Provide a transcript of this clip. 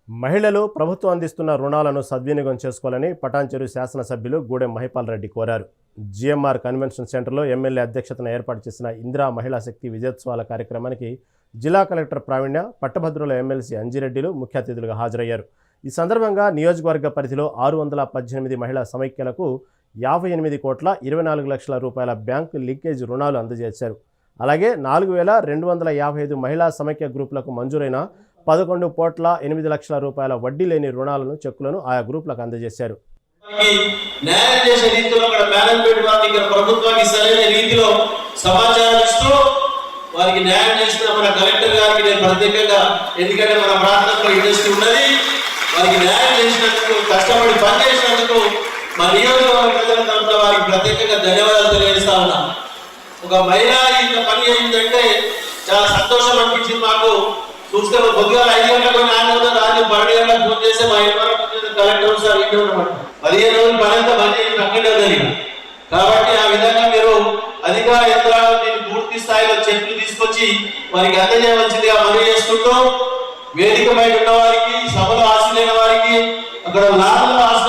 మహిళలు ప్రభుత్వం అందిస్తున్న రుణాలను సద్వినియోగం చేసుకోవాలని పటాన్చెరు శాసనసభ్యులు గూడెం మహిపాల్ రెడ్డి కోరారు. జిఎంఆర్ కన్వెన్షన్ సెంటర్లో ఎమ్మెల్యే అధ్యక్షతన ఏర్పాటు చేసిన ఇందిరా మహిళా శక్తి విజయోత్సవాల కార్యక్రమానికి జిల్లా కలెక్టర్ ప్రావీణ్య, పట్టభద్రుల ఎమ్మెల్సీ అంజిరెడ్డిలు ముఖ్య అతిథులుగా హాజరయ్యారు. ఈ సందర్భంగా నియోజకవర్గ పరిధిలో 618 మహిళా సమైక్యలకు 58,24,00,000 రూపాయల బ్యాంకు లీకేజ్ రుణాలు అందజేశారు. అలాగే 4,255 మహిళా సమైక్య గ్రూపులకు మంజూరైన 11,08,00,000 రూపాయల వడ్డీ లేని రుణాలను, చెక్కులను ఆయా గ్రూపులకు అందజేశారు. న్యాయం చేసే రీతిలో మేనేజ్మెంట్ వారికి ప్రభుత్వానికి సరైన రీతిలో సమాచారం ఇస్తూ వారికి న్యాయం చేసిన మన కలెక్టర్ గారికి నేను ప్రత్యేకంగా, ఎందుకంటే మన ప్రాంతంలో ఇండస్ట్రీ ఉన్నది, వారికి న్యాయం చేసినందుకు, కష్టపడి పనిచేసినందుకు మా నియోజకవర్గ ప్రజల తరఫున వారికి ప్రత్యేకంగా ధన్యవాదాలు తెలియజేస్తా ఉన్నా. ఒక మహిళ ఇంత పని చేసిందంటే చాలా సంతోషం అనిపించింది మాకు. చూస్తే కొద్దిగా 5 గంటలకు రాత్రి 12 గంటలకు ఫోన్ చేస్తే మా ఇంటి కలెక్టర్ సార్ ఇంటి ఉన్నమాట 15 రోజులు పని అంతా బంద్ చేసి అక్కడే జరిగింది. కాబట్టి ఆ విధంగా మీరు అధికార యంత్రాలను పూర్తి స్థాయిలో చెట్లు తీసుకొచ్చి వారికి అందజేయవలసిందిగా మనవి చేసుకుంటూ, వేదిక బయట ఉన్న వారికి, సభలో ఆశలేని వారికి, అక్కడ లాభంలో ఆశ